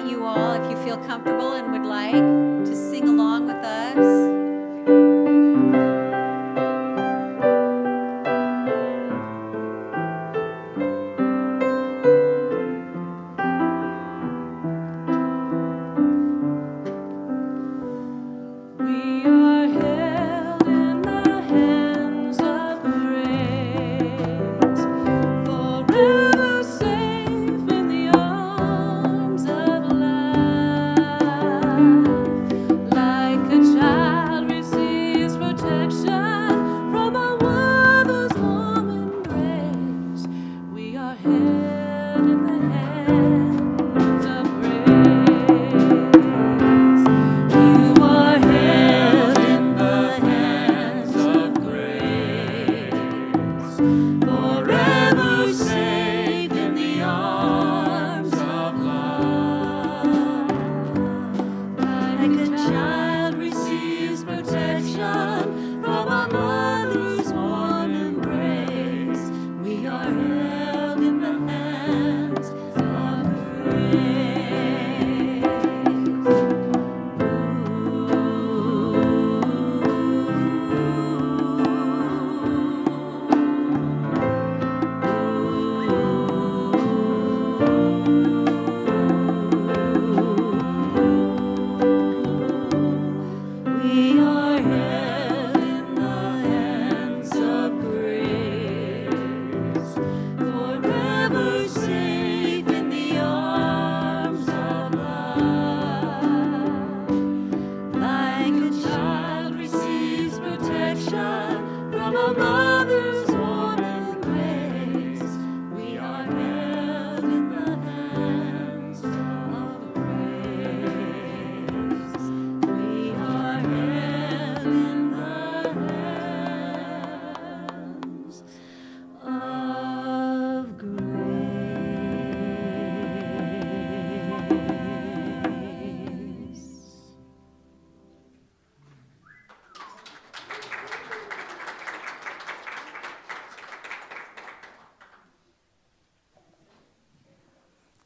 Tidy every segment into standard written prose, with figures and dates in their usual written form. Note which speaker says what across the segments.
Speaker 1: You all, if you feel comfortable and would like to sing along with us.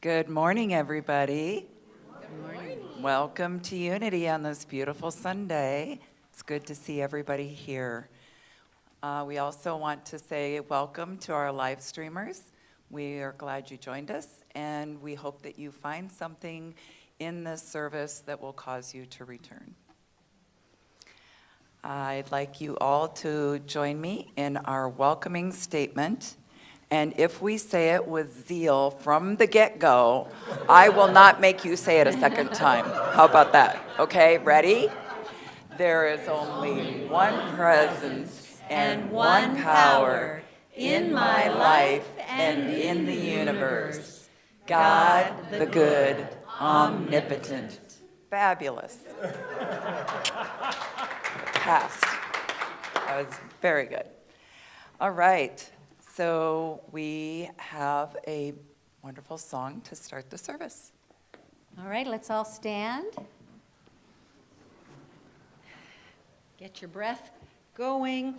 Speaker 2: Good morning, everybody. Good morning. Welcome to Unity on this beautiful Sunday. It's good to see everybody here. We also want to say welcome to our live streamers. We are glad you joined us, and we hope that you find something in this service that will cause you to return. I'd like you all to join me in our welcoming statement. And if we say it with zeal from the get-go, I will not make you say it a second time. How about that? Okay, ready? There is only one presence and one power in my life and in the universe. God, the good, omnipotent. Fabulous. Passed. That was very good. All right. So we have a wonderful song to start the service.
Speaker 1: All right, let's all stand. Get your breath going.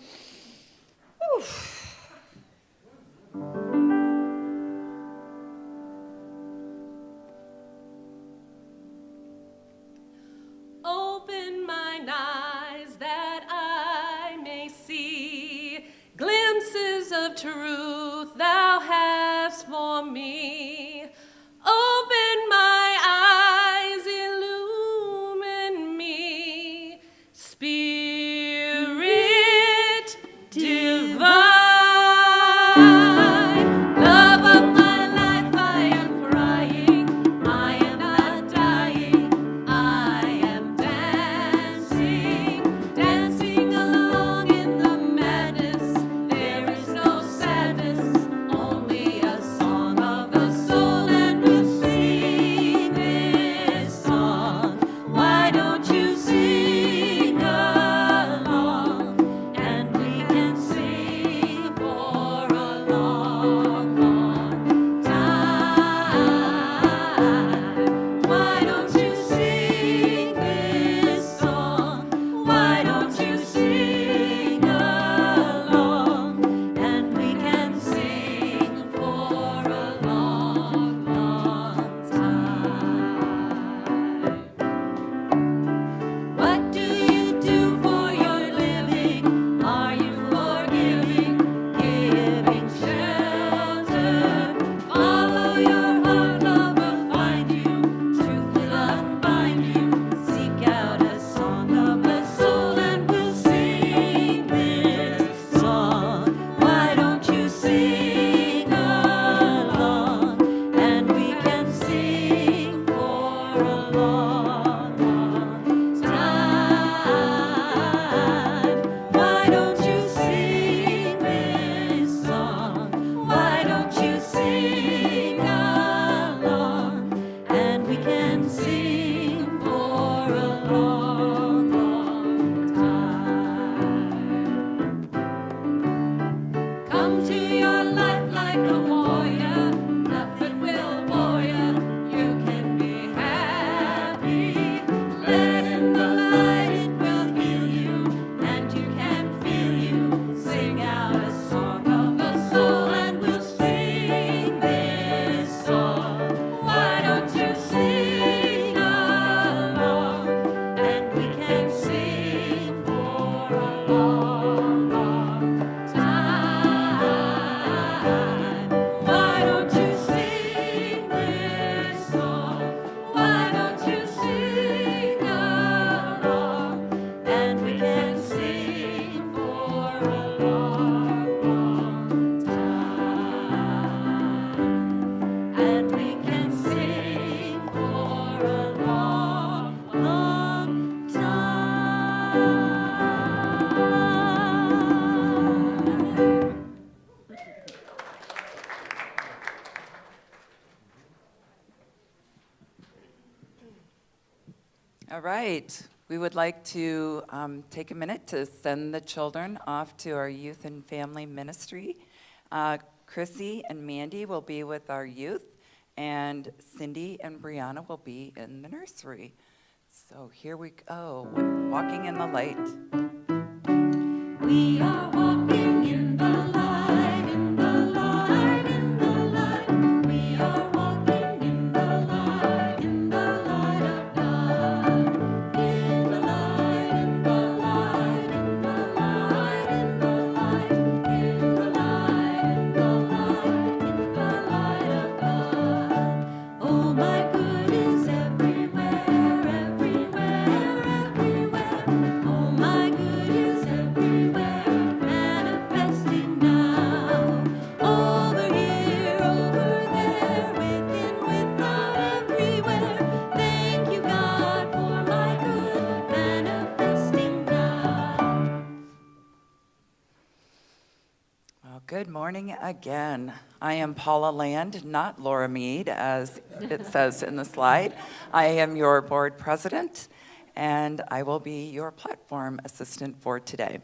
Speaker 3: truth thou hast for me. Open my eyes, illumine me, Spirit divine. Love of my life, I am crying, I am not dying, I am dancing, dancing along in the madness. There is no sadness, only a song of the soul, and we'll sing this song. Why don't you sing along? And we can sing for a long, long time. Why don't you sing this song? Why don't you sing along? And we can sing for a long, long time. What do you do for your living? Are you forgiving, giving shelter? Follow your heart, love will find you. Truth will unbind you. Seek out a song of the soul, and we'll sing this song. Why don't you sing along? And we can sing for a long, long time. Why don't you sing this song? Why don't you sing along? And we can sing for a long, long time. Come to your life like a warrior, nothing will bore ya. You can be happy. Let in the light, it will heal you, and you can feel you. Sing out a song of the soul, and we'll sing this song. Why don't you sing along? And we can sing for a long, long time. Why don't you sing this song? Why don't you sing along? And we can sing for a long, long time. And we can sing for a long, long time.
Speaker 2: All right. We would like to take a minute to send the children off to our youth and family ministry. Chrissy and Mandy will be with our youth, and Cindy and Brianna will be in the nursery. So here we go, with Walking in the Light.
Speaker 3: We are walking in the light, in the light, in the light. We are walking in the light, in the light of God. In the light, in the light, in the light, in the light, in the light, in the light, in the light of God. Oh, my good is everywhere, everywhere, everywhere. Oh, my good is everywhere, manifesting now. Over here, over there, within, without, everywhere. Thank you, God, for my good, manifesting now.
Speaker 2: Well, good morning again. I am Paula Land, not Laura Mead, as it says in the slide. I am your board president, and I will be your platform assistant for today.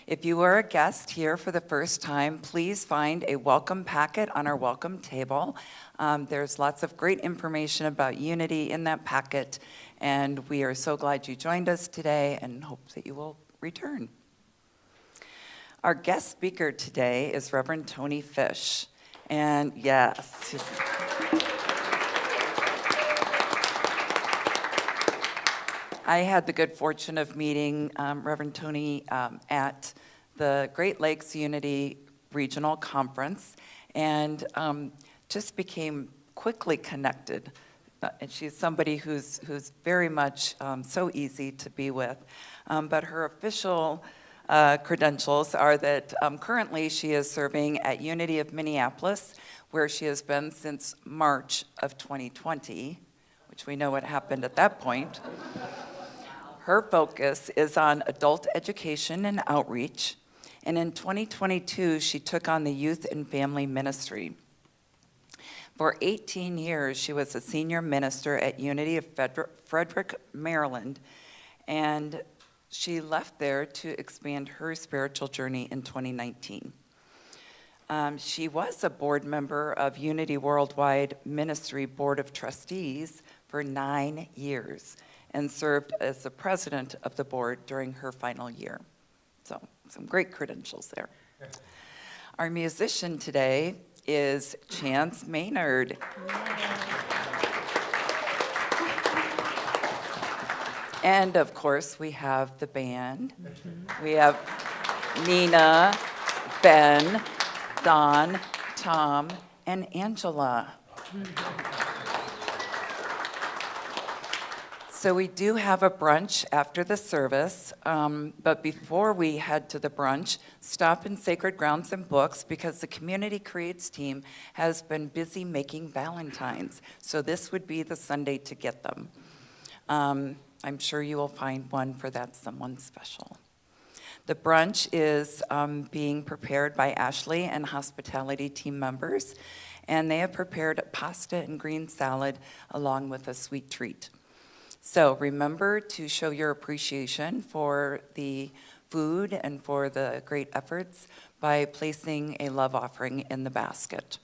Speaker 2: If you were a guest here for the first time, please find a welcome packet on our welcome table. There's lots of great information about Unity in that packet, and we are so glad you joined us today and hope that you will return. Our guest speaker today is Reverend Toni Fish. And yes, I had the good fortune of meeting Reverend Toni at the Great Lakes Unity regional conference and just became quickly connected. And she's somebody who's very much so easy to be with. But her official credentials are that currently she is serving at Unity of Minneapolis, where she has been since March of 2020, which we know what happened at that point. Her focus is on adult education and outreach, and in 2022, she took on the youth and family ministry. For 18 years, she was a senior minister at Unity of Frederick, Maryland, and she left there to expand her spiritual journey in 2019. She was a board member of Unity Worldwide Ministry Board of Trustees for 9 years and served as the president of the board during her final year. So, some great credentials there. Our musician today is Chance Maynard. And of course, we have the band. We have Nina, Ben, Don, Tom, and Angela. So we do have a brunch after the service, but before we head to the brunch, stop in Sacred Grounds and Books because the Community Creates team has been busy making Valentines. So this would be the Sunday to get them. I'm sure you will find one for that someone special. The brunch is being prepared by Ashley and hospitality team members, and they have prepared pasta and green salad along with a sweet treat. So remember to show your appreciation for the food and for the great efforts by placing a love offering in the basket.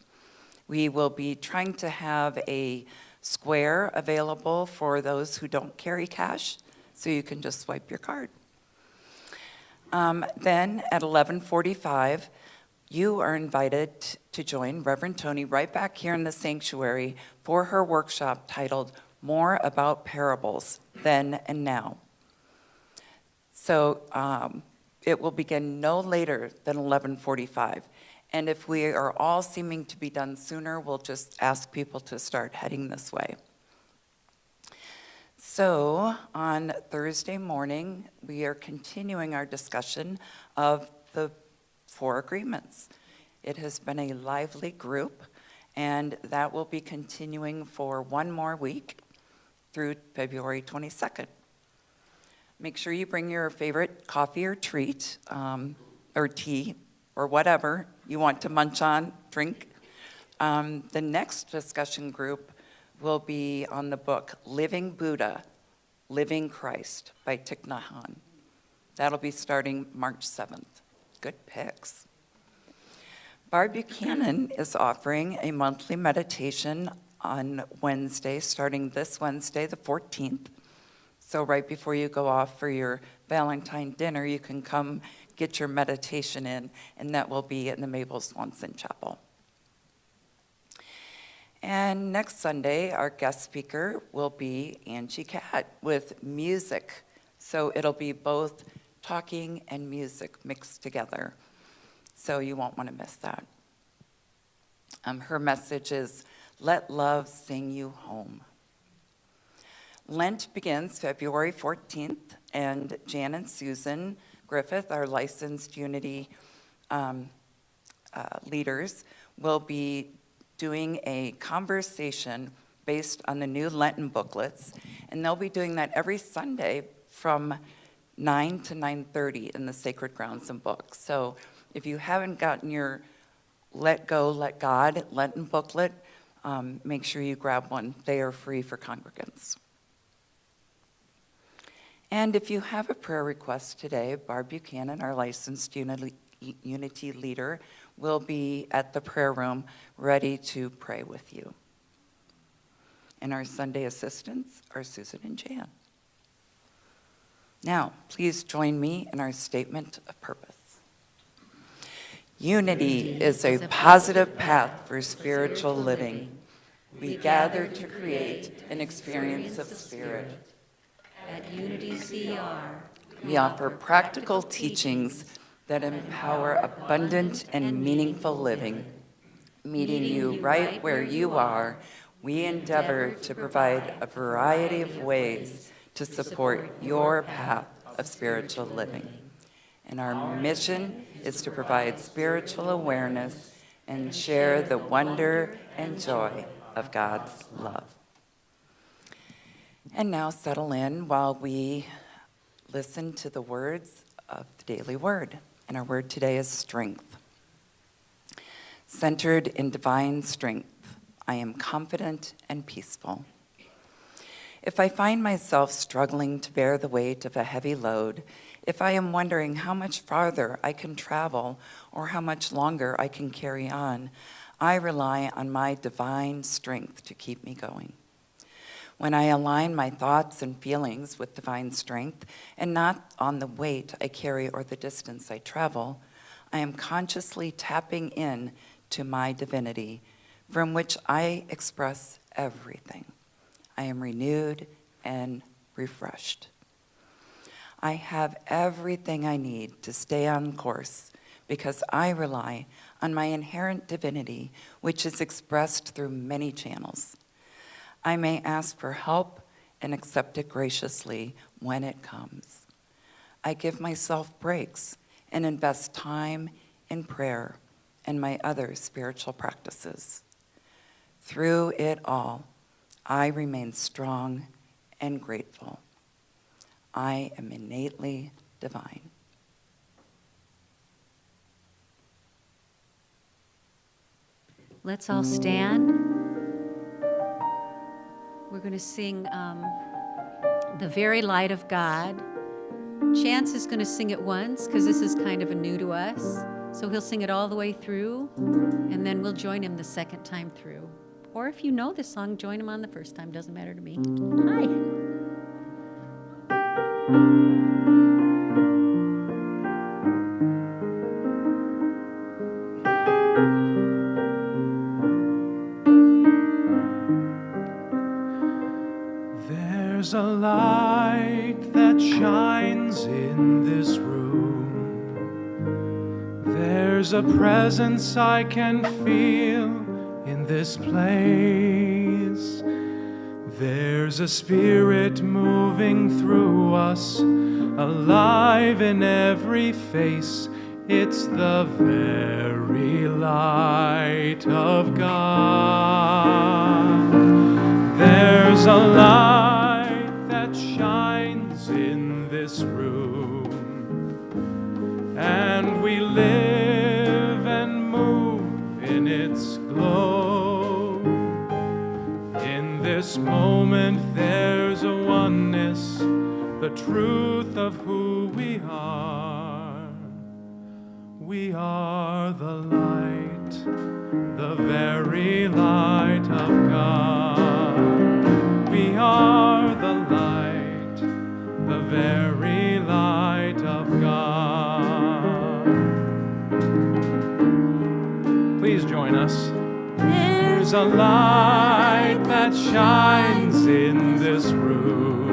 Speaker 2: We will be trying to have a square available for those who don't carry cash, so you can just swipe your card. Then at 11:45, you are invited to join Reverend Toni right back here in the sanctuary for her workshop titled More About Parables Then and Now. So it will begin no later than 11:45. And if we are all seeming to be done sooner, we'll just ask people to start heading this way. So on Thursday morning, we are continuing our discussion of the 4 agreements. It has been a lively group, and that will be continuing for 1 more week through February 22nd. Make sure you bring your favorite coffee or treat, or tea, or whatever you want to munch on, drink. The next discussion group will be on the book Living Buddha, Living Christ by Thich Nhat Hanh. That'll be starting March 7th. Good picks. Barb Buchanan is offering a monthly meditation on Wednesday, starting this Wednesday, the 14th. So right before you go off for your Valentine dinner, you can come get your meditation in, and that will be in the Mabel Swanson Chapel. And next Sunday, our guest speaker will be Angie Catt with music. So it'll be both talking and music mixed together. So you won't want to miss that. Her message is, "Let love sing you home." Lent begins February 14th, and Jan and Susan Griffith, our licensed Unity leaders, will be doing a conversation based on the new Lenten booklets, and they'll be doing that every Sunday from 9 to 9:30 in the Sacred Grounds and Books. So if you haven't gotten your Let Go, Let God Lenten booklet, make sure you grab one. They are free for congregants. And if you have a prayer request today, Barb Buchanan, our licensed Unity leader, will be at the prayer room ready to pray with you. And our Sunday assistants are Susan and Jan. Now, please join me in our statement of purpose. Unity is a positive path for spiritual living. We gather to create an experience of spirit.
Speaker 1: At Unity CR,
Speaker 2: We offer practical teachings that empower abundant and meaningful living. Meeting you right where you are, we endeavor to provide a variety of ways to support your path of spiritual living. And our mission is to provide spiritual awareness and share the wonder and joy of God's love. And now settle in while we listen to the words of the daily word. And our word today is strength. Centered in divine strength, I am confident and peaceful. If I find myself struggling to bear the weight of a heavy load, if I am wondering how much farther I can travel or how much longer I can carry on, I rely on my divine strength to keep me going. When I align my thoughts and feelings with divine strength and not on the weight I carry or the distance I travel, I am consciously tapping in to my divinity, from which I express everything. I am renewed and refreshed. I have everything I need to stay on course because I rely on my inherent divinity, which is expressed through many channels. I may ask for help and accept it graciously when it comes. I give myself breaks and invest time in prayer and my other spiritual practices. Through it all, I remain strong and grateful. I am innately divine.
Speaker 1: Let's all stand. We're going to sing The Very Light of God. Chance is going to sing it once because this is kind of a new to us. So he'll sing it all the way through, and then we'll join him the second time through. Or if you know the song, join him on the first time. Doesn't matter to me. Hi.
Speaker 4: There's a light that shines in this room. There's a presence I can feel in this place. There's a spirit moving through us, alive in every face. It's the very light of God. There's a light that shines in this room, and we live and move in its glow. In this moment there's a oneness, the truth of who we are. We are the light, the very light of God. We are the light, the very light of God. Please join us. There's a light that shines in this room.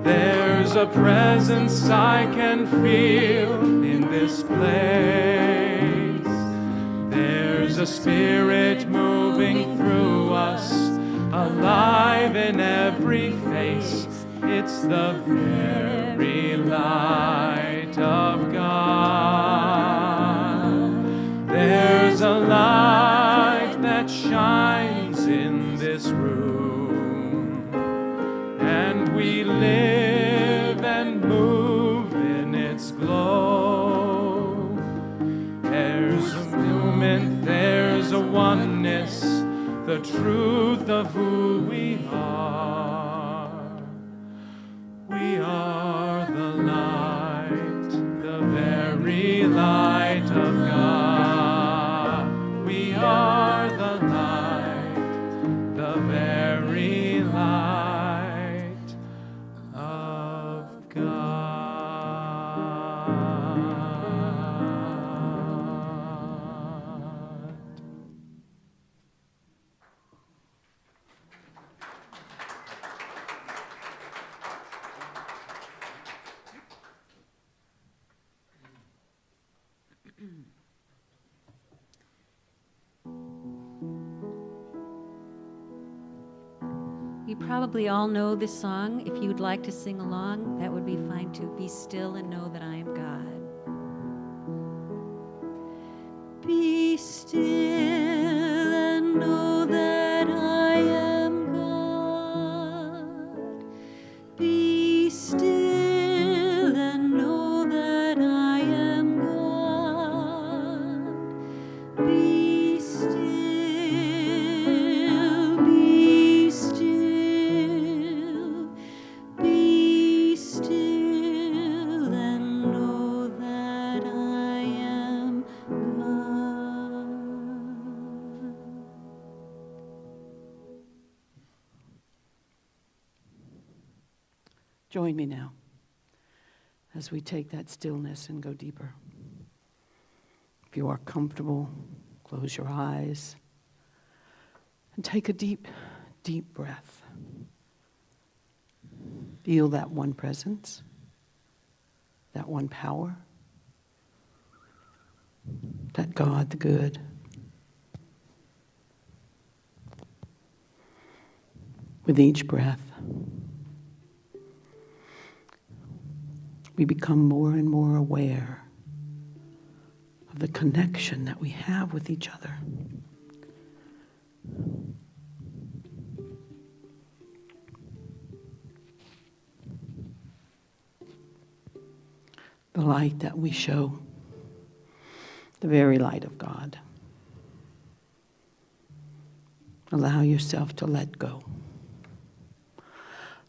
Speaker 4: There's a presence I can feel in this place. There's a spirit moving through us, alive in every face. It's the very light of God. There's a light that shines in this room, and we live and move in its glow. There's a movement, there's a oneness, the truth of who we are. We are the light, the very light of God. We are the light, the very light of God.
Speaker 1: probably all know this song. If you would like to sing along, that would be fine too. Be still and know that I am God. Be still and know that I am God. Be still and know that I am God. Be still, be still, be still and know that I am God.
Speaker 5: Join me now as we take that stillness and go deeper. If you are comfortable, close your eyes and take a deep, deep breath. Feel that one presence, that one power, that God the good. With each breath, we become more and more aware of the connection that we have with each other. The light that we show, the very light of God. Allow yourself to let go.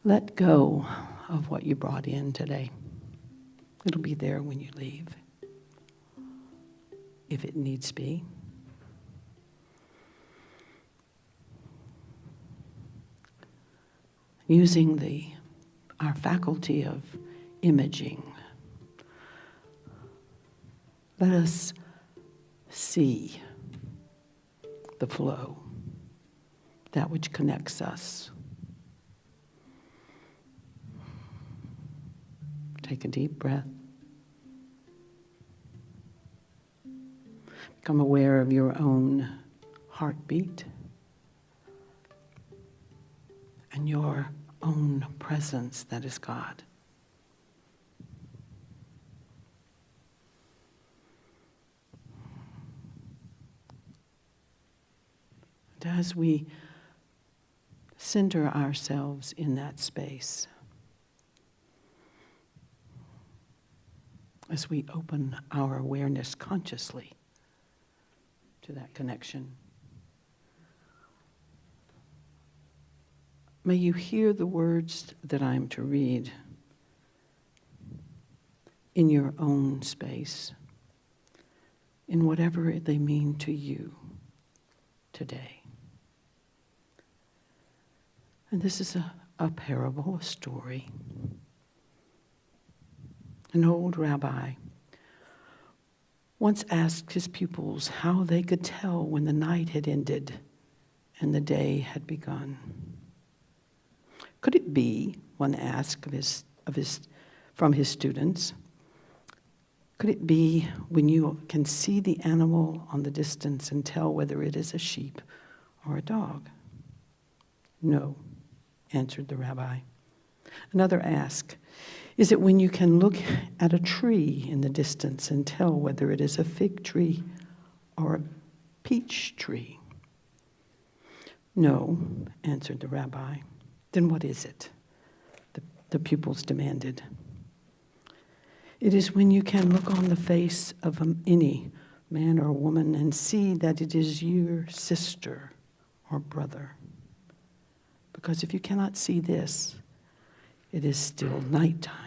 Speaker 5: Let go of what you brought in today. It'll be there when you leave, if it needs be. Using our faculty of imaging, let us see the flow, that which connects us. Take a deep breath. Become aware of your own heartbeat and your own presence that is God. And as we center ourselves in that space, as we open our awareness consciously to that connection, may you hear the words that I'm to read in your own space, in whatever they mean to you today. And this is a parable, a story. An old rabbi once asked his pupils how they could tell when the night had ended and the day had begun. Could it be, one asked from his students, could it be when you can see the animal on the distance and tell whether it is a sheep or a dog? No, answered the rabbi. Another asked, is it when you can look at a tree in the distance and tell whether it is a fig tree or a peach tree? No, answered the rabbi. Then what is it? The pupils demanded. It is when you can look on the face of any man or woman and see that it is your sister or brother. Because if you cannot see this, it is still nighttime.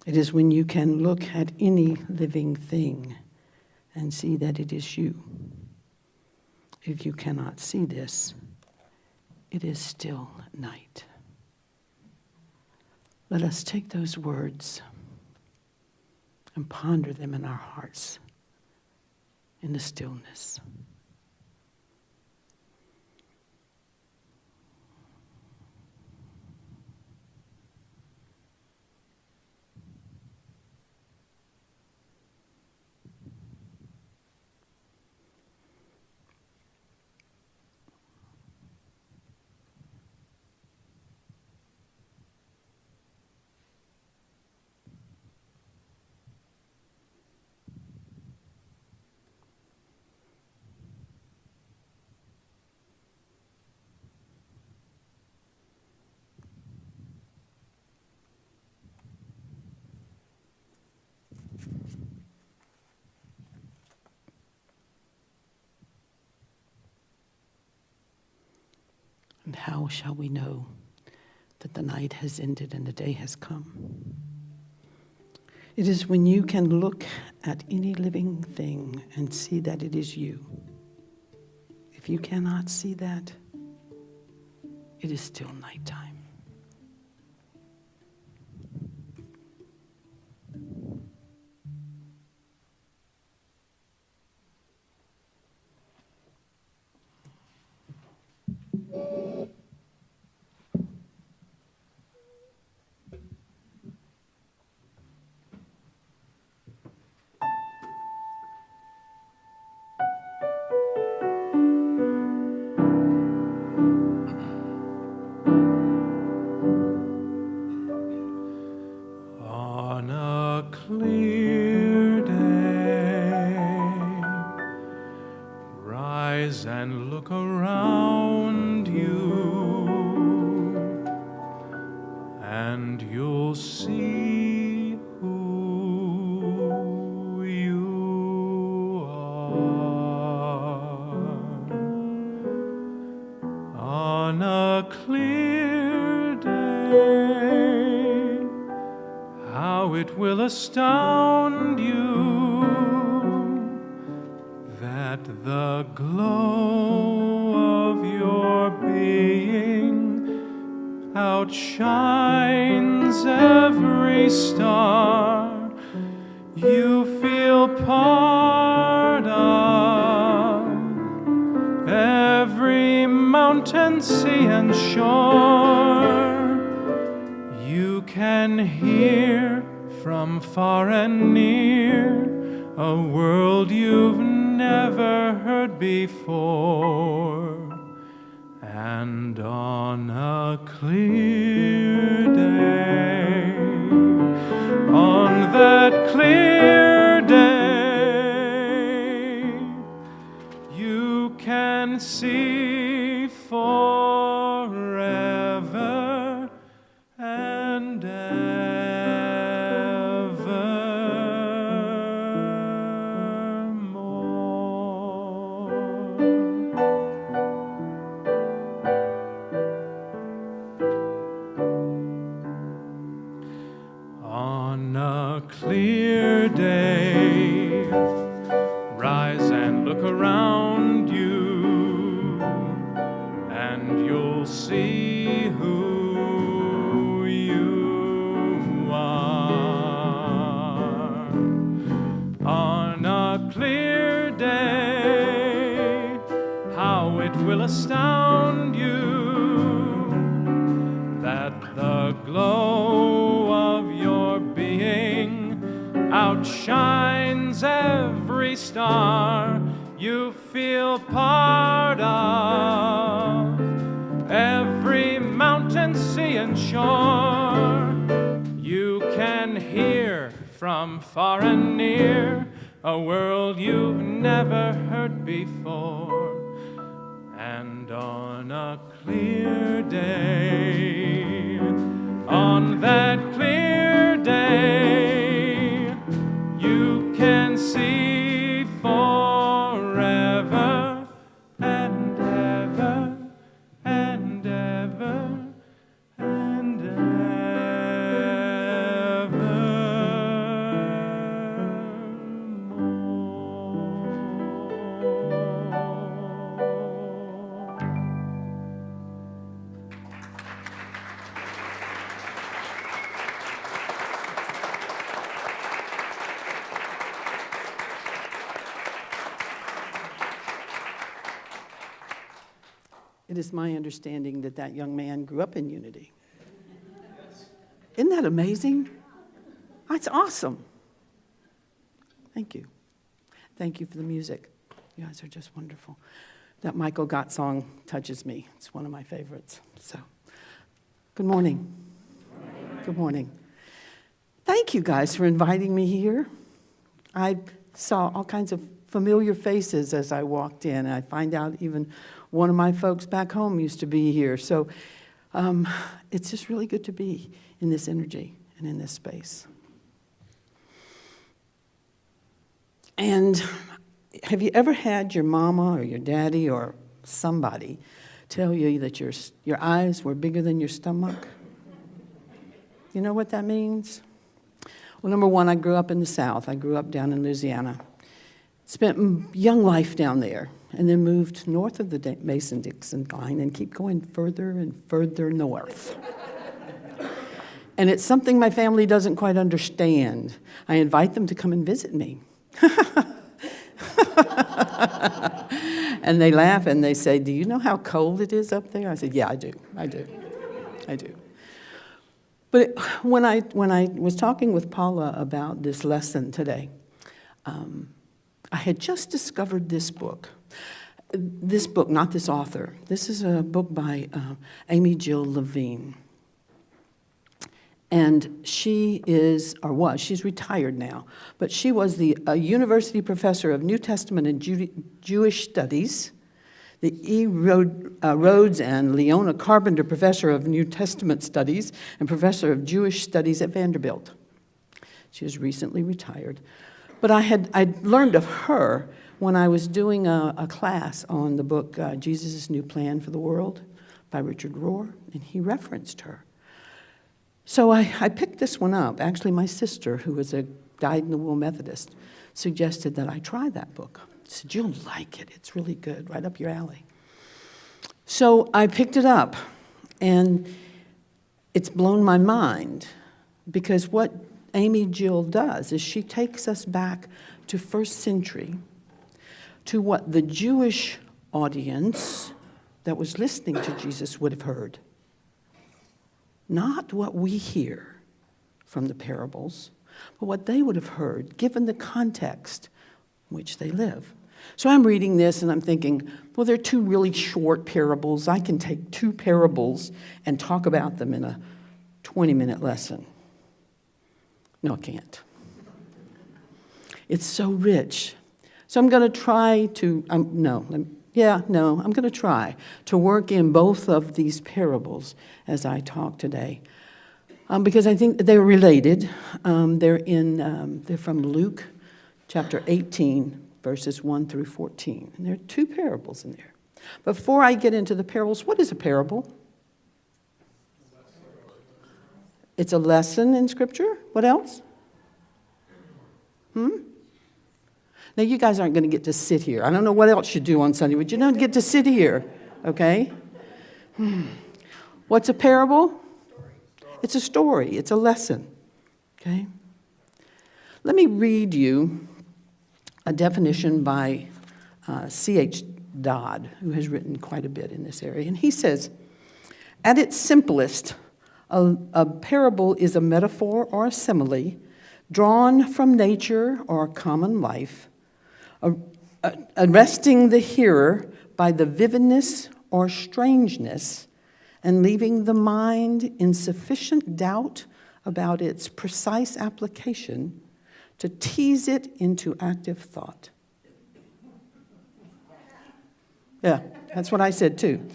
Speaker 5: It is when you can look at any living thing and see that it is you. If you cannot see this, it is still night. Let us take those words and ponder them in our hearts in the stillness. And how shall we know that the night has ended and the day has come? It is when you can look at any living thing and see that it is you. If you cannot see that, it is still nighttime.
Speaker 4: On a clear day, rise and look around you, and you'll see who you are. On a clear day, how it will astound you that the glow of your being outshines every star you feel part of, every mountain, sea, and shore. You can hear from far and near a world you've never heard before. And on a clear day, on that clear day, you can see forever and on a clear day, rise and look around you, and you'll see who you are. On a clear day, how it will astound you that the glow of your being outshines every star you feel part of, every mountain, sea, and shore. You can hear from far and near a world you've never heard before. And on a clear day, on that clear day, you can see forever and ever and ever and
Speaker 5: It is my understanding that that young man grew up in Unity. Isn't that amazing? That's awesome. Thank you. Thank you for the music. You guys are just wonderful. That Michael Gott song touches me. It's one of my favorites. So, good morning. Good morning. Thank you guys for inviting me here. I saw all kinds of familiar faces as I walked in. I find out even one of my folks back home used to be here. So it's just really good to be in this energy and in this space. And have you ever had your mama or your daddy or somebody tell you that your eyes were bigger than your stomach? You know what that means? Well, number one, I grew up in the South. I grew up down in Louisiana. Spent young life down there, and then moved north of the Mason-Dixon line and keep going further and further north. And it's something my family doesn't quite understand. I invite them to come and visit me. And they laugh and they say, "Do you know how cold it is up there?" I said, "Yeah, I do. But when I was talking with Paula about this lesson today, I had just discovered this book. This book, not this author. This is a book by Amy Jill Levine. And she is, or was, she's retired now, but she was a university professor of New Testament and Jewish Studies, the E. Rhodes and Leona Carpenter Professor of New Testament Studies and Professor of Jewish Studies at Vanderbilt. She is recently retired. But I'd learned of her when I was doing a class on the book Jesus' New Plan for the World by Richard Rohr, and he referenced her. So I picked this one up. Actually, my sister, who was a dyed-in-the-wool Methodist, suggested that I try that book. She said, "You'll like it. It's really good, right up your alley." So I picked it up, and it's blown my mind, because what Amy Jill does is she takes us back to first century, to what the Jewish audience that was listening to Jesus would have heard. Not what we hear from the parables, but what they would have heard, given the context in which they live. So I'm reading this and I'm thinking, well, they're two really short parables. I can take two parables and talk about them in a 20-minute lesson. No, I can't. It's so rich. So I'm going to try to, I'm going to try to work in both of these parables as I talk today, because I think they're related. They're from Luke chapter 18, verses 1 through 14. And there are two parables in there. Before I get into the parables, what is a parable? It's a lesson in Scripture. What else? Now, you guys aren't going to get to sit here. I don't know what else you do on Sunday, but you don't get to sit here, okay? What's a parable? It's a story. It's a lesson, okay? Let me read you a definition by C.H. Dodd, who has written quite a bit in this area. And he says, at its simplest, a parable is a metaphor or a simile drawn from nature or common life, arresting the hearer by the vividness or strangeness and leaving the mind in sufficient doubt about its precise application to tease it into active thought. Yeah, that's what I said too.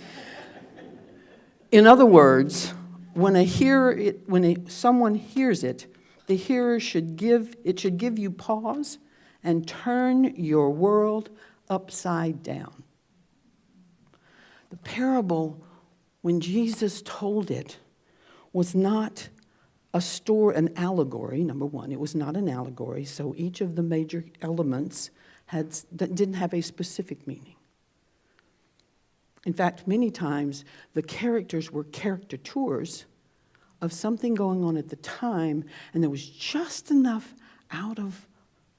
Speaker 5: In other words, when someone hears it, the hearer should give you pause and turn your world upside down. The parable, when Jesus told it, was not an allegory, number one. It was not an allegory, so each of the major elements didn't have a specific meaning. In fact, many times the characters were caricatures of something going on at the time, and there was just enough out of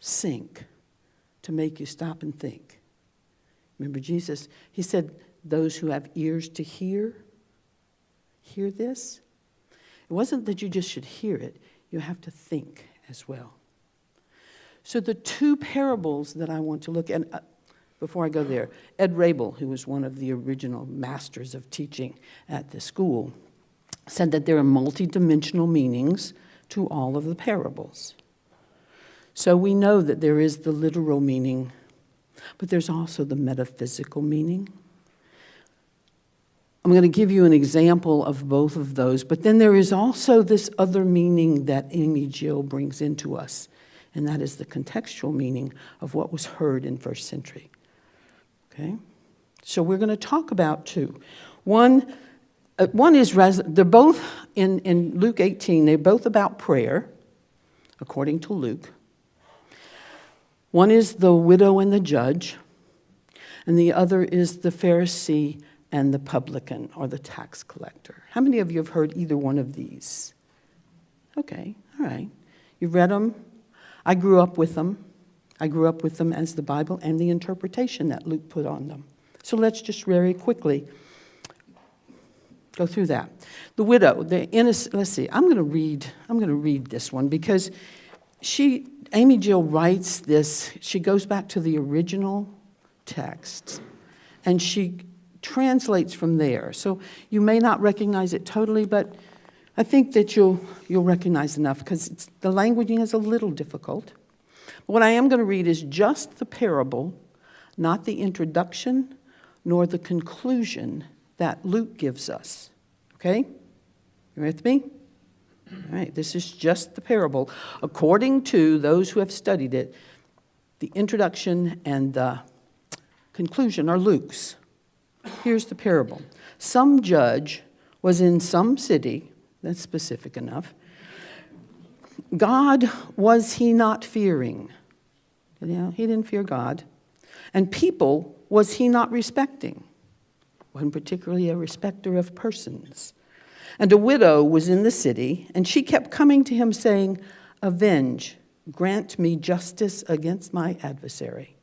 Speaker 5: sync to make you stop and think. Remember Jesus, he said, those who have ears to hear this. It wasn't that you just should hear it, you have to think as well. So the two parables that I want to look at, before I go there, Ed Rabel, who was one of the original masters of teaching at the school, said that there are multidimensional meanings to all of the parables. So we know that there is the literal meaning, but there's also the metaphysical meaning. I'm going to give you an example of both of those, but then there is also this other meaning that Amy Jill brings into us, and that is the contextual meaning of what was heard in first century. Okay? So we're going to talk about two. One is, they're both in Luke 18, they're both about prayer, according to Luke. One is the widow and the judge, and the other is the Pharisee and the publican, or the tax collector. How many of you have heard either one of these? Okay, all right. You've read them. I grew up with them. I grew up with them as the Bible and the interpretation that Luke put on them. So let's just very quickly go through that. The widow, the innocent. Let's see. I'm going to read this one because Amy Jill writes this. She goes back to the original text, and she translates from there. So you may not recognize it totally, but I think that you'll recognize enough because the languaging is a little difficult. But what I am going to read is just the parable, not the introduction nor the conclusion that Luke gives us. Okay? You with me? All right, this is just the parable. According to those who have studied it, the introduction and the conclusion are Luke's. Here's the parable. Some judge was in some city, that's specific enough. God was he not fearing? He didn't fear God. And people was he not respecting? Wasn't particularly a respecter of persons. And a widow was in the city, and she kept coming to him saying, "Avenge, grant me justice against my adversary."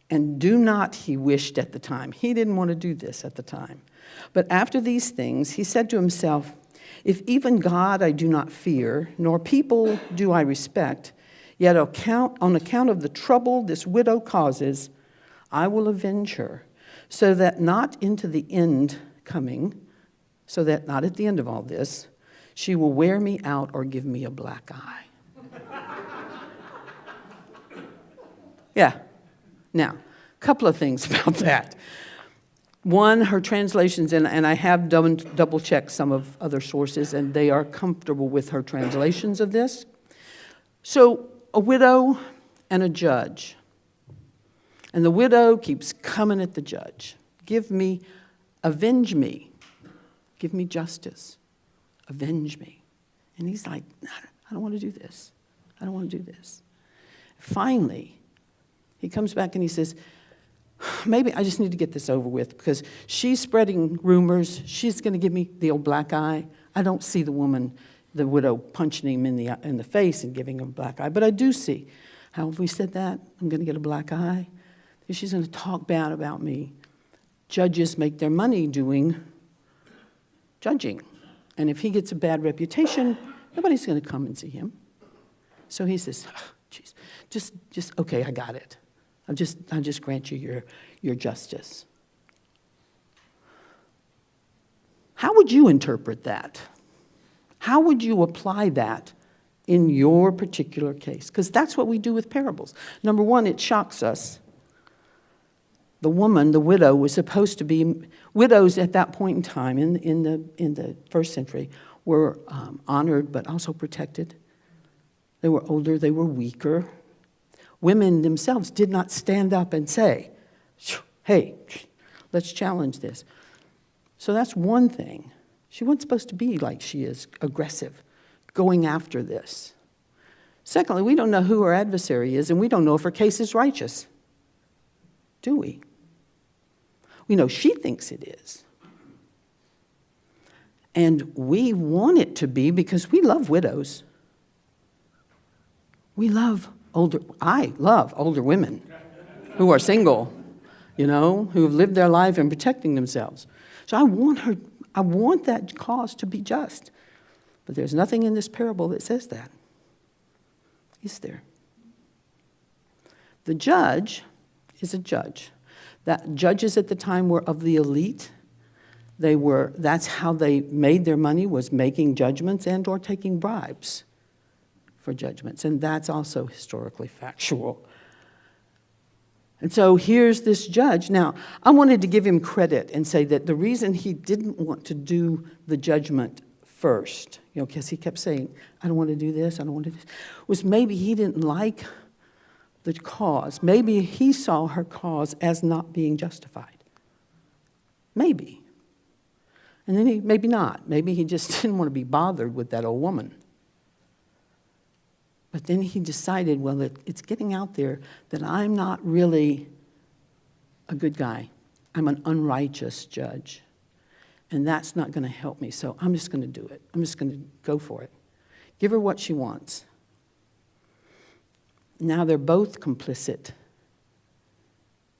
Speaker 5: And do not, he wished at the time. He didn't want to do this at the time. But after these things, he said to himself, "If even God I do not fear, nor people do I respect, yet on account of the trouble this widow causes, I will avenge her, so that not at the end of all this, she will wear me out or give me a black eye." Yeah. Now, a couple of things about that. One, her translations, and I have double-checked some of other sources, and they are comfortable with her translations of this. So, a widow and a judge. And the widow keeps coming at the judge. Avenge me. Give me justice. Avenge me. And he's like, I don't want to do this. I don't want to do this. Finally, he comes back and he says, maybe I just need to get this over with because she's spreading rumors. She's going to give me the old black eye. I don't see the widow punching him in the face and giving him a black eye. But I do see, how have we said that? I'm going to get a black eye. She's going to talk bad about me. Judges make their money doing judging. And if he gets a bad reputation, nobody's going to come and see him. So he says, "Geez, just okay, I got it. I'll just grant you your justice." How would you interpret that? How would you apply that in your particular case? Because that's what we do with parables. Number one, it shocks us. The woman, the widow, was supposed to be, widows at that point in time, in the first century, were honored but also protected. They were older, they were weaker. Women themselves did not stand up and say, "Hey, let's challenge this." So that's one thing. She wasn't supposed to be like she is, aggressive, going after this. Secondly, we don't know who her adversary is, and we don't know if her case is righteous. Do we? We know she thinks it is. And we want it to be because we love widows. I love older women who are single, who have lived their life and protecting themselves. So I want that cause to be just. But there's nothing in this parable that says that. Is there? The judge is a judge. That judges at the time were of the elite. That's how they made their money, was making judgments and or taking bribes for judgments. And that's also historically factual. And so here's this judge. Now, I wanted to give him credit and say that the reason he didn't want to do the judgment first, because he kept saying, "I don't want to do this, I don't want to do this," was maybe he didn't like the cause. Maybe he saw her cause as not being justified. Maybe. And then maybe not. Maybe he just didn't want to be bothered with that old woman. But then he decided, well, it's getting out there that I'm not really a good guy. I'm an unrighteous judge. And that's not going to help me, so I'm just going to do it. I'm just going to go for it. Give her what she wants. Now they're both complicit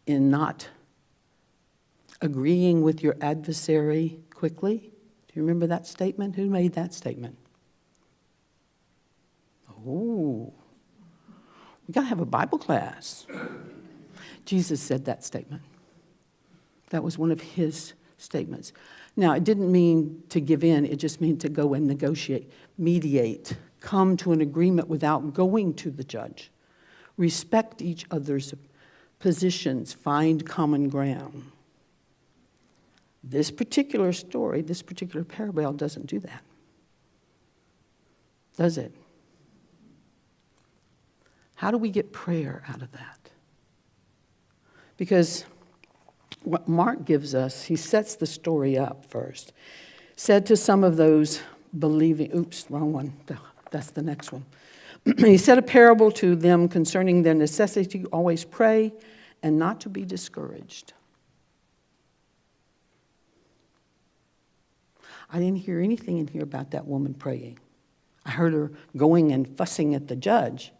Speaker 5: in not agreeing with your adversary quickly. Do you remember that statement? Who made that statement? Oh, we got to have a Bible class. Jesus said that statement. That was one of his statements. Now, it didn't mean to give in. It just meant to go and negotiate, mediate, come to an agreement without going to the judge. Respect each other's positions, find common ground. This particular story, this particular parable doesn't do that, does it? How do we get prayer out of that? Because what Mark gives us, he sets the story up first. Said to some of those believing, oops, wrong one, that's the next one. He said a parable to them concerning their necessity to always pray and not to be discouraged. I didn't hear anything in here about that woman praying. I heard her going and fussing at the judge.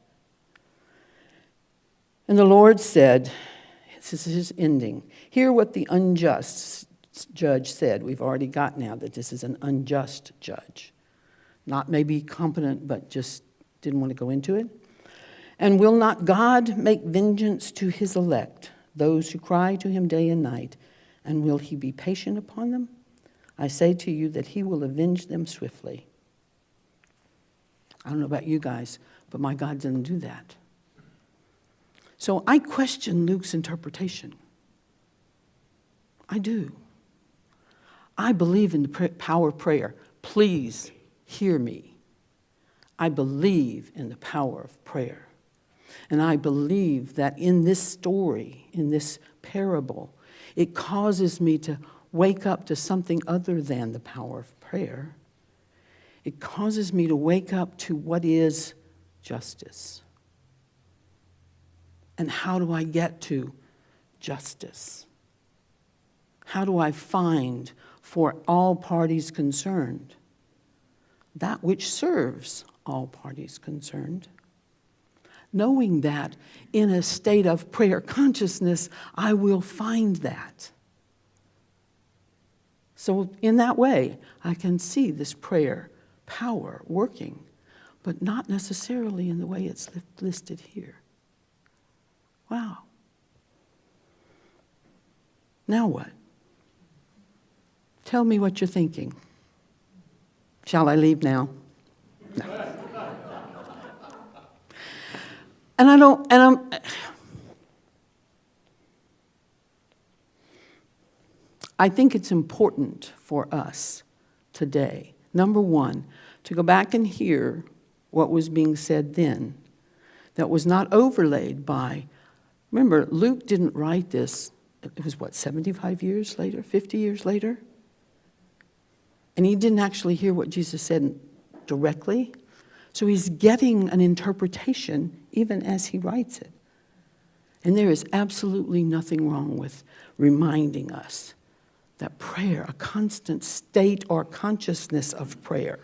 Speaker 5: And the Lord said, this is his ending, hear what the unjust judge said. We've already got now that this is an unjust judge. Not maybe competent, but just didn't want to go into it. And will not God make vengeance to his elect, those who cry to him day and night? And will he be patient upon them? I say to you that he will avenge them swiftly. I don't know about you guys, but my God doesn't do that. So I question Luke's interpretation. I do. I believe in the power of prayer. Please hear me. I believe in the power of prayer. And I believe that in this story, in this parable, it causes me to wake up to something other than the power of prayer. It causes me to wake up to what is justice. And how do I get to justice? How do I find for all parties concerned that which serves all parties concerned? Knowing that in a state of prayer consciousness, I will find that. So in that way, I can see this prayer power working, but not necessarily in the way it's listed here. Wow. Now what? Tell me what you're thinking. Shall I leave now? No. I think it's important for us today, number one, to go back and hear what was being said then that was not overlaid by. Remember, Luke didn't write this, it was 75 years later, 50 years later? And he didn't actually hear what Jesus said directly. So he's getting an interpretation even as he writes it. And there is absolutely nothing wrong with reminding us that prayer, a constant state or consciousness of prayer,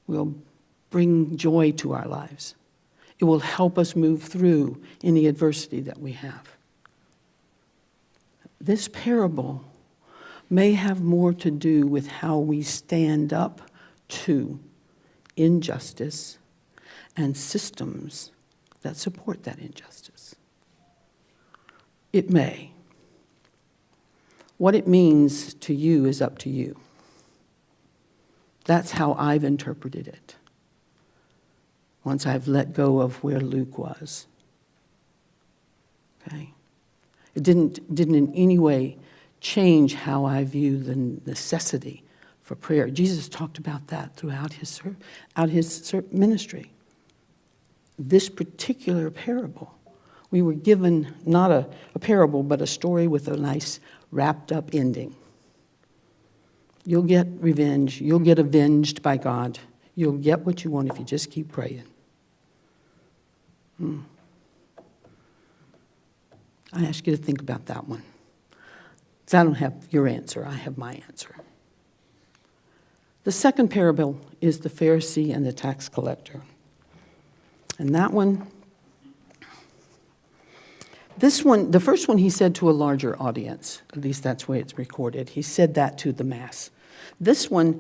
Speaker 5: will bring joy to our lives. It will help us move through any adversity that we have. This parable may have more to do with how we stand up to injustice and systems that support that injustice. It may. What it means to you is up to you. That's how I've interpreted it. Once I've let go of where Luke was. Okay? It didn't in any way change how I view the necessity for prayer. Jesus talked about that throughout his ministry. This particular parable, we were given not a parable, but a story with a nice wrapped up ending. You'll get revenge. You'll get avenged by God. You'll get what you want if you just keep praying. I ask you to think about that one. Because I don't have your answer. I have my answer. The second parable is the Pharisee and the tax collector. And that one, the first one he said to a larger audience. At least that's the way it's recorded. He said that to the mass. This one,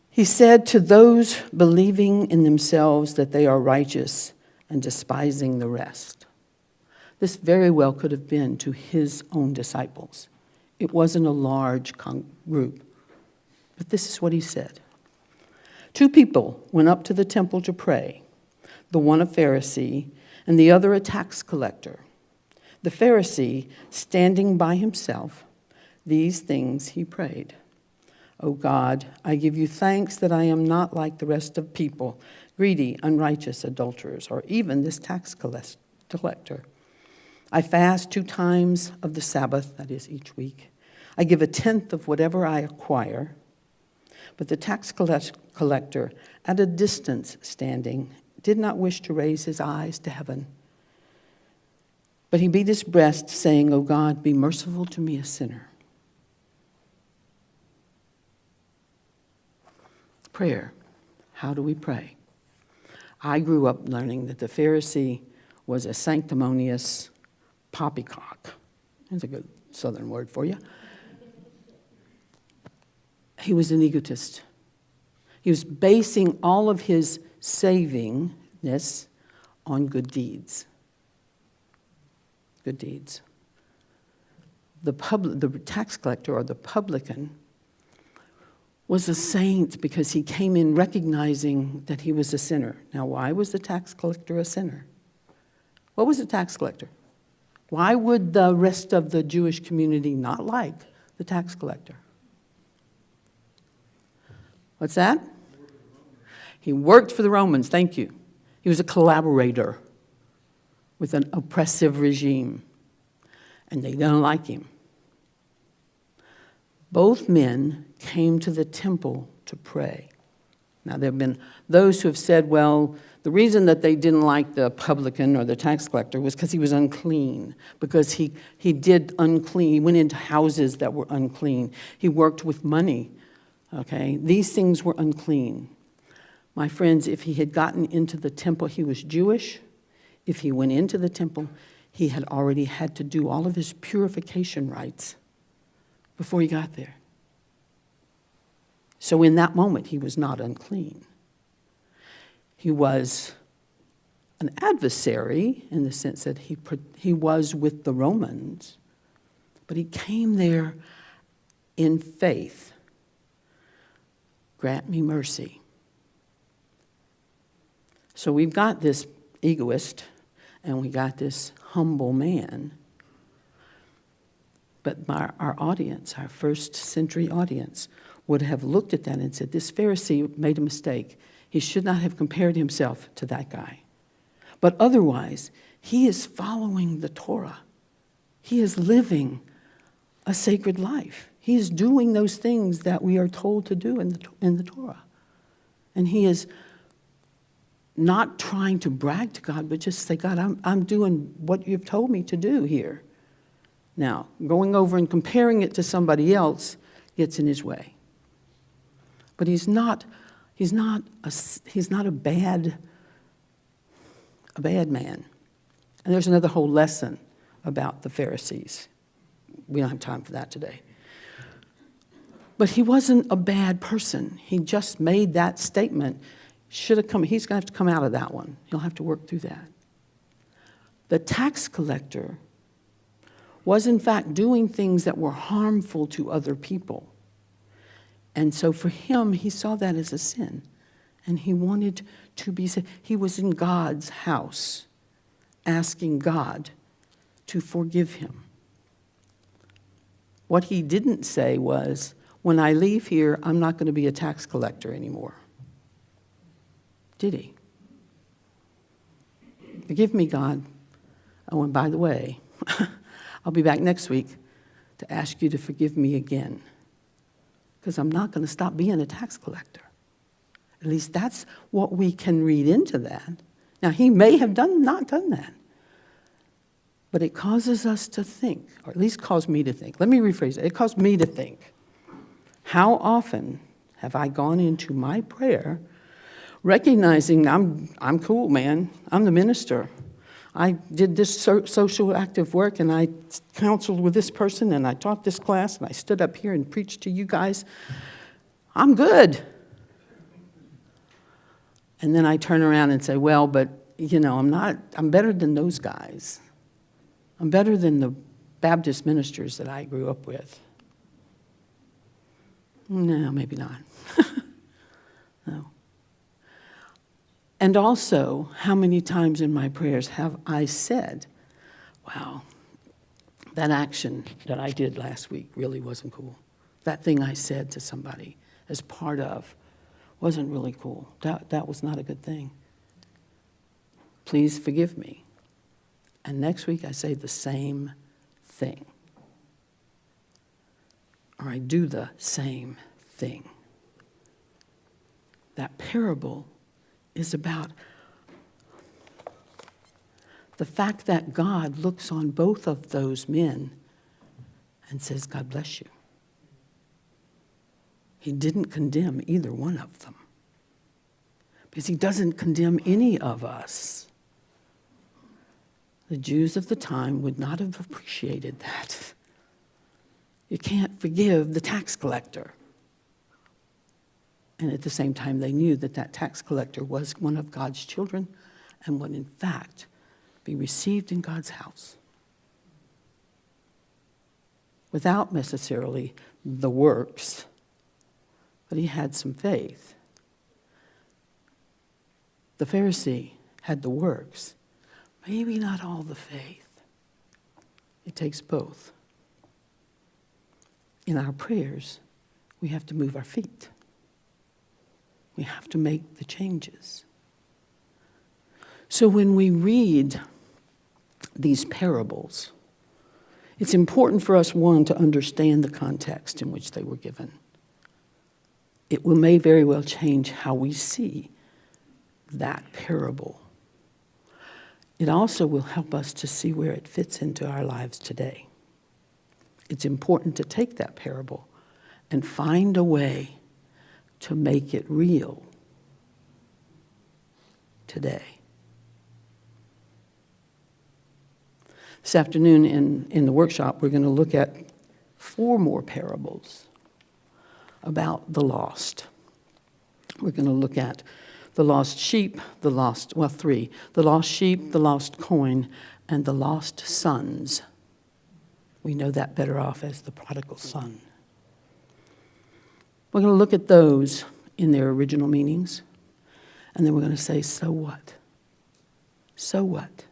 Speaker 5: he said to those believing in themselves that they are righteous and despising the rest. This very well could have been to his own disciples. It wasn't a large group. But this is what he said. 2 people went up to the temple to pray, the one a Pharisee and the other a tax collector. The Pharisee, standing by himself, these things he prayed. O God, I give you thanks that I am not like the rest of people, greedy, unrighteous, adulterers, or even this tax collector. I fast 2 times of the Sabbath, that is each week. I give 1/10 of whatever I acquire. But the tax collector, at a distance standing, did not wish to raise his eyes to heaven. But he beat his breast, saying, O God, be merciful to me, a sinner. Prayer. How do we pray? I grew up learning that the Pharisee was a sanctimonious poppycock. That's a good southern word for you. He was an egotist. He was basing all of his savingness on good deeds. Good deeds. The tax collector or the publican was a saint because he came in recognizing that he was a sinner. Now, why was the tax collector a sinner? What was the tax collector? Why would the rest of the Jewish community not like the tax collector? What's that? He worked for the Romans, thank you. He was a collaborator with an oppressive regime, and they didn't like him. Both men came to the temple to pray. Now, there have been those who have said, well, the reason that they didn't like the publican or the tax collector was because he was unclean, because he did unclean. He went into houses that were unclean. He worked with money. Okay, these things were unclean. My friends, if he had gotten into the temple, he was Jewish. If he went into the temple, he had already had to do all of his purification rites before he got there. So in that moment, he was not unclean. He was an adversary in the sense that he was with the Romans, but he came there in faith. Grant me mercy. So we've got this egoist and we got this humble man. But our audience, our first century audience, would have looked at that and said, this Pharisee made a mistake. He should not have compared himself to that guy. But otherwise, he is following the Torah. He is living a sacred life. He is doing those things that we are told to do in the Torah. And he is not trying to brag to God, but just say, God, I'm doing what you've told me to do here. Now, going over and comparing it to somebody else gets in his way. But he's not a bad man. And there's another whole lesson about the Pharisees. We don't have time for that today. But he wasn't a bad person. He just made that statement. Should have come. He's going to have to come out of that one. He'll have to work through that. The tax collector was in fact doing things that were harmful to other people. And so for him, he saw that as a sin. And he wanted to be saved. He was in God's house, asking God to forgive him. What he didn't say was, when I leave here, I'm not going to be a tax collector anymore. Did he? Forgive me, God. Oh, and by the way, I'll be back next week to ask you to forgive me again. because I'm not going to stop being a tax collector. At least that's what we can read into that. Now, he may have not done that. But it causes us to think, or at least caused me to think. Let me rephrase it. It caused me to think, how often have I gone into my prayer recognizing I'm cool, man. I'm the minister. I did this social active work, and I counseled with this person, and I taught this class, and I stood up here and preached to you guys. I'm good. And then I turn around and say, well, but, I'm better than those guys. I'm better than the Baptist ministers that I grew up with. No, maybe not. No. And also, how many times in my prayers have I said, wow, that action that I did last week really wasn't cool. That thing I said to somebody as part of wasn't really cool. That was not a good thing. Please forgive me. And next week I say the same thing. Or I do the same thing. That parable is about the fact that God looks on both of those men and says, God bless you. He didn't condemn either one of them, because he doesn't condemn any of us. The Jews of the time would not have appreciated that. You can't forgive the tax collector. And at the same time, they knew that that tax collector was one of God's children and would, in fact, be received in God's house without necessarily the works, but he had some faith. The Pharisee had the works, maybe not all the faith. It takes both. In our prayers, we have to move our feet. We have to make the changes. So when we read these parables, it's important for us, one, to understand the context in which they were given. It may very well change how we see that parable. It also will help us to see where it fits into our lives today. It's important to take that parable and find a way to make it real today. This afternoon in the workshop, we're going to look at 4 more parables about the lost. We're going to look at the lost sheep, 3. The lost sheep, the lost coin, and the lost sons. We know that better off as the prodigal son. We're going to look at those in their original meanings, and then we're going to say, so what? So what?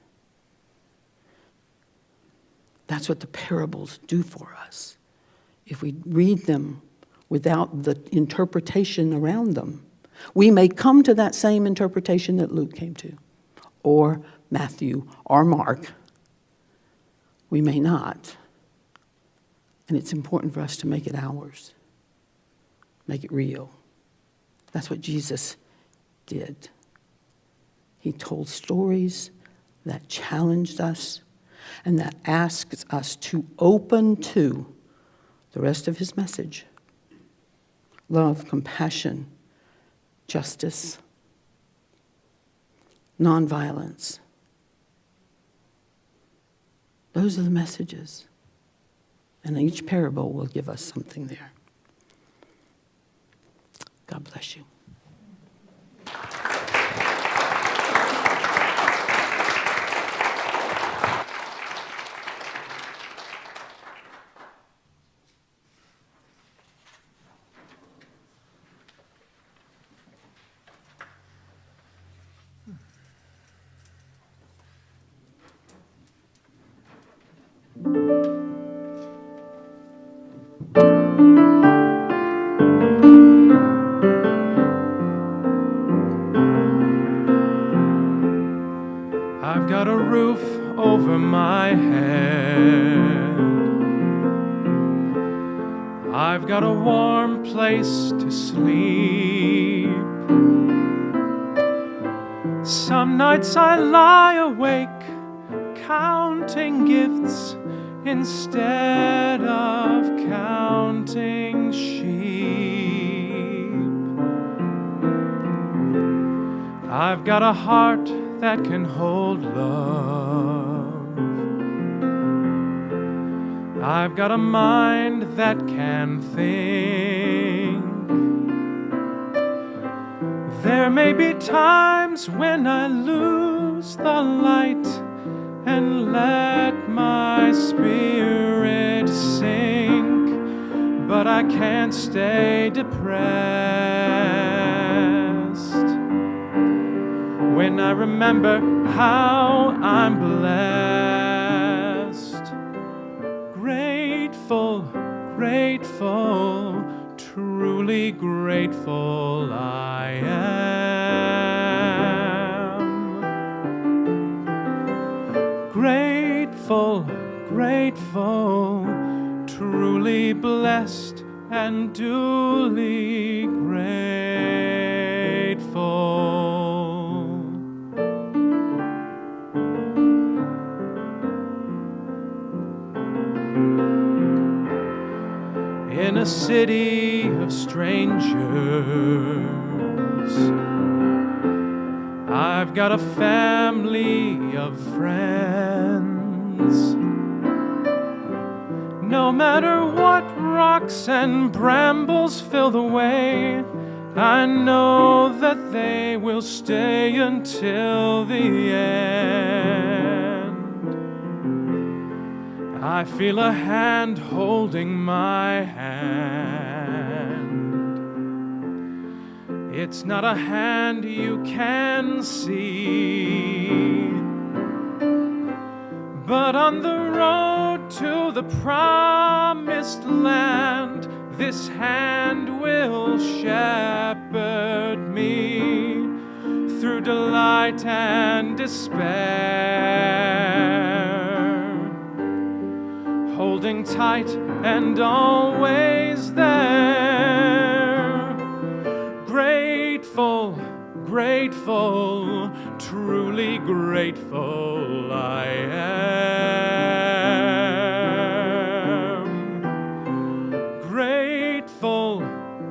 Speaker 5: That's what the parables do for us. If we read them without the interpretation around them, we may come to that same interpretation that Luke came to, or Matthew, or Mark. We may not. And it's important for us to make it ours. Make it real. That's what Jesus did. He told stories that challenged us and that asks us to open to the rest of his message. Love, compassion, justice, nonviolence. Those are the messages. And each parable will give us something there. God bless you.
Speaker 4: I've got a warm place to sleep. Some nights I lie awake counting gifts instead of counting sheep. I've got a heart that can hold love. I've got a mind that can think. There may be times when I lose the light and let my spirit sink, but I can't stay depressed when I remember how I'm blessed. Grateful, grateful, truly grateful I am. Grateful, grateful, truly blessed and duly grateful. In a city of strangers, I've got a family of friends. No matter what rocks and brambles fill the way, I know that they will stay until the end. I feel a hand holding my hand. It's not a hand you can see, but on the road to the promised land, this hand will shepherd me through delight and despair, holding tight and always there. Grateful, grateful, truly grateful I am. Grateful,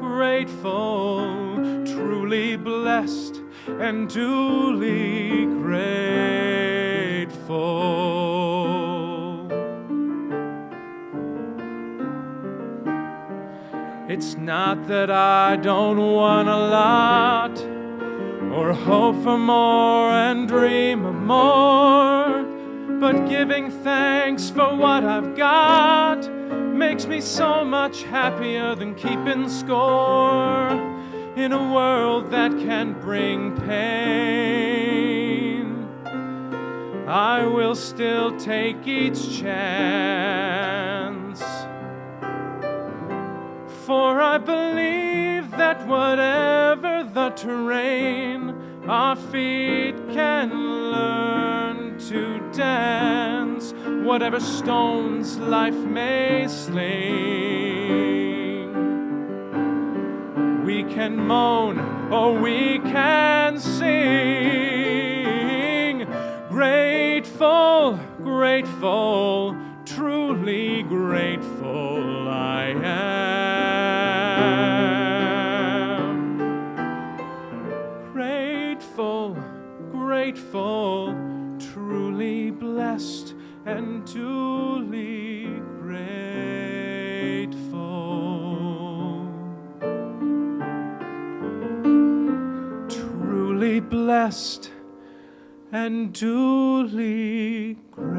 Speaker 4: grateful, truly blessed and duly grateful. It's not that I don't want a lot, or hope for more and dream of more, but giving thanks for what I've got makes me so much happier than keeping score. In a world that can bring pain, I will still take each chance, for I believe that whatever the terrain, our feet can learn to dance. Whatever stones life may sling, we can moan or we can sing. Grateful, grateful, truly grateful I am. Grateful, grateful, truly blessed and duly grateful. Truly blessed and duly grateful.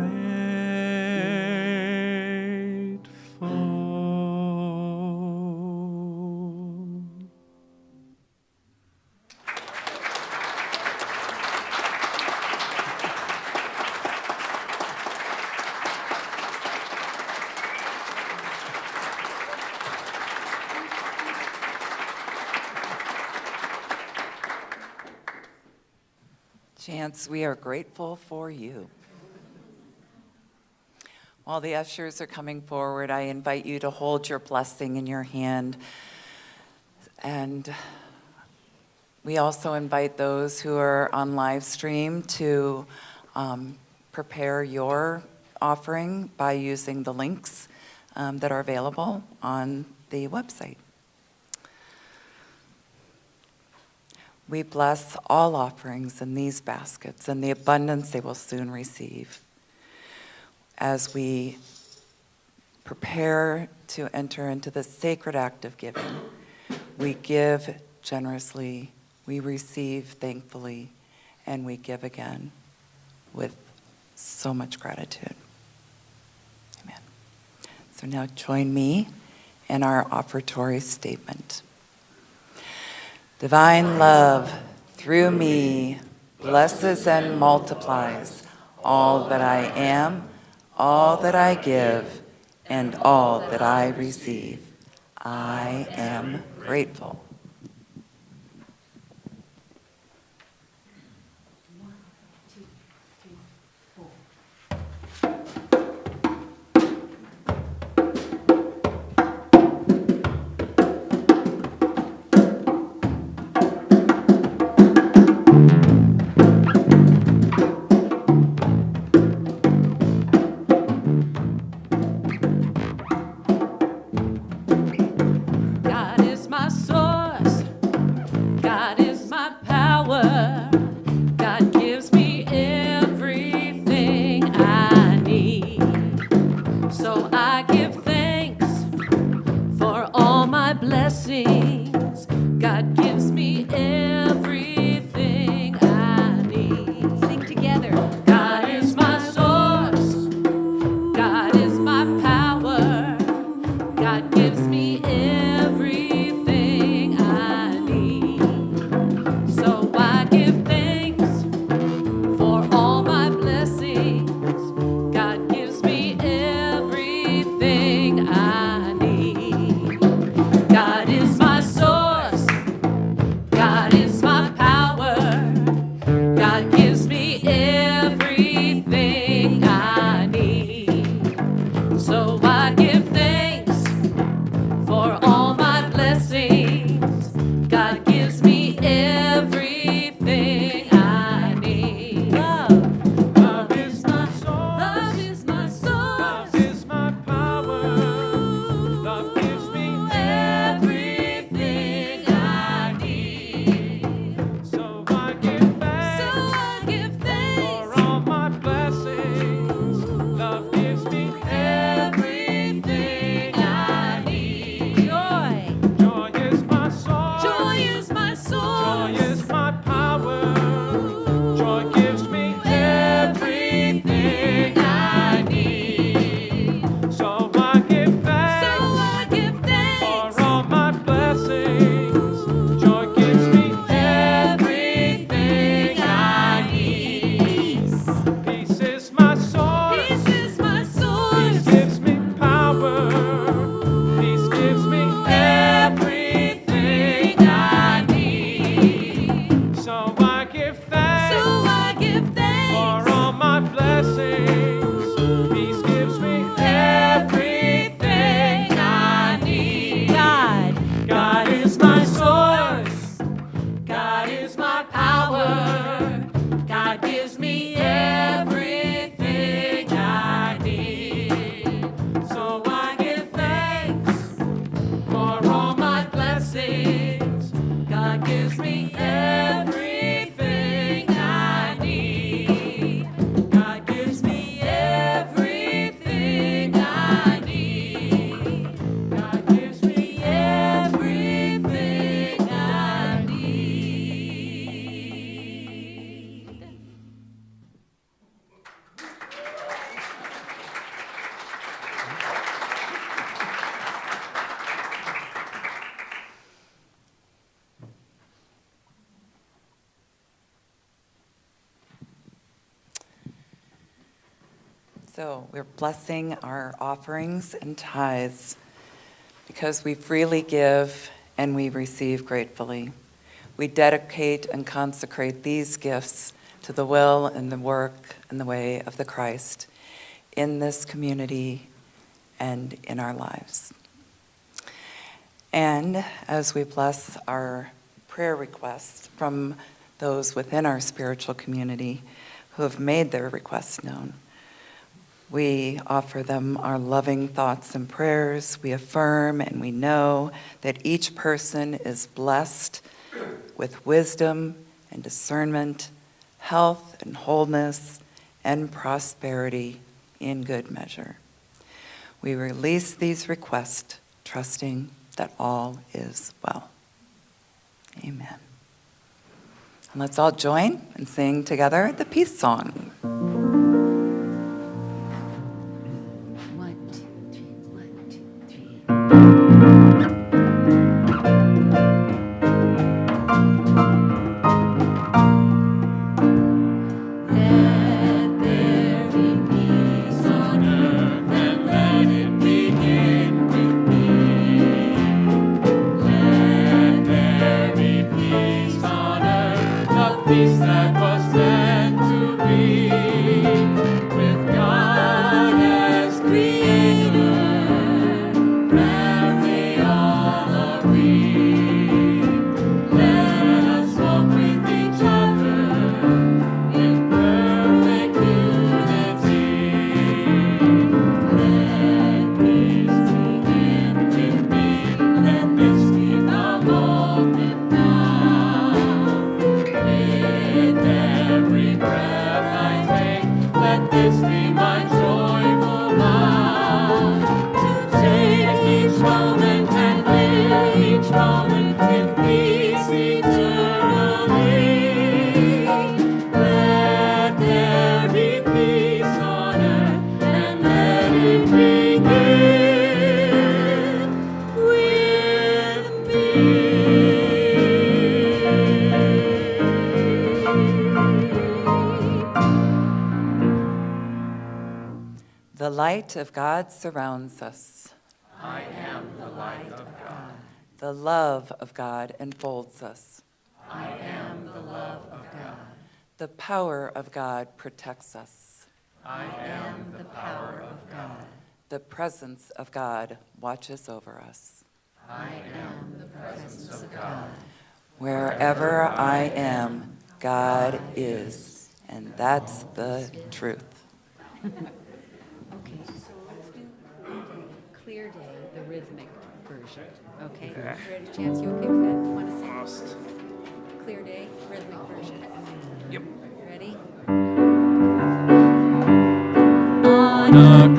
Speaker 2: Chance, we are grateful for you. While the ushers are coming forward, I invite you to hold your blessing in your hand. And we also invite those who are on live stream to prepare your offering by using the links that are available on the website. We bless all offerings in these baskets and the abundance they will soon receive. As we prepare to enter into the sacred act of giving, we give generously, we receive thankfully, and we give again with so much gratitude. Amen. So now join me in our offertory statement. Divine love, through me, blesses and multiplies all that I am, all that I give, and all that I receive. I am grateful.
Speaker 3: God is my source. God is my power. God gives me everything I need. So I give thanks for all my blessings. God gives me everything I need.
Speaker 1: Sing together.
Speaker 3: God is my source. God is my power. God gives me everything I need. So I give thanks for all my blessings. God gives me everything I need. God is my source. God is my power. God gives me everything I need. So I give thanks for all my blessings. God gives me everything I need.
Speaker 4: Love is my source.
Speaker 3: Love is my source.
Speaker 4: Love is my power. Love gives me
Speaker 3: Everything I need.
Speaker 4: So I give thanks
Speaker 3: So I give
Speaker 4: for
Speaker 3: thanks.
Speaker 4: all my blessings. Love gives me
Speaker 3: Everything I need. Joy.
Speaker 4: joy is my source.
Speaker 3: Joy is my source.
Speaker 4: Joy is my power. Joy gives me everything
Speaker 3: I need.
Speaker 4: So I give
Speaker 3: So
Speaker 4: thanks
Speaker 3: I give thanks.
Speaker 4: for all my blessings. Joy gives me
Speaker 3: Everything I need.
Speaker 4: peace is my source.
Speaker 3: Peace is my
Speaker 4: Peace
Speaker 3: source.
Speaker 4: gives me power. Peace gives me
Speaker 3: Everything I need.
Speaker 4: so I give
Speaker 3: So
Speaker 4: thanks
Speaker 3: I give
Speaker 4: for
Speaker 3: thanks.
Speaker 4: all my blessings. Peace gives me
Speaker 3: Everything I need.
Speaker 4: God is my source.
Speaker 3: God is my power. God gives me everything I need. So I give thanks for all my blessings. God gives me everything I need. God gives me everything I need. God gives me everything I need.
Speaker 2: So we're blessing our offerings and tithes because we freely give and we receive gratefully. We dedicate and consecrate these gifts to the will and the work and the way of the Christ. in this community and in our lives. And as we bless our prayer requests from those within our spiritual community who have made their requests known, we offer them our loving thoughts and prayers. We affirm and we know that each person is blessed with wisdom and discernment, health and wholeness, and prosperity in good measure. We release these requests, trusting that all is well. Amen. And let's all join and sing together the peace song.
Speaker 1: 1, 2, 3, 1, 2, 3.
Speaker 3: Let there be peace on earth, and let it begin with me. Let there be peace on earth, the peace that was meant to be, with God as creator, and we all agree. Let us walk with each other in perfect unity. Let peace begin with me. Let this be the moment now. With every breath I take, let this be my joyful vow. To take each moment and live each moment in peace eternally. Let there be peace on earth, and let it begin with me.
Speaker 2: The light of God surrounds us.
Speaker 4: I am the light of God.
Speaker 2: The love of God enfolds us.
Speaker 4: I am the love of God.
Speaker 2: The power of God protects us.
Speaker 4: I am the power of God.
Speaker 2: The presence of God watches over us.
Speaker 4: I am the presence of God.
Speaker 2: Wherever I am, God is. And that's the truth.
Speaker 1: Okay, so let's do Clear Day, the rhythmic version. Okay? Ready, Chance? You okay with that? Want to sing? Clear Day, rhythmic version.
Speaker 4: Yep.
Speaker 1: Ready?
Speaker 3: On a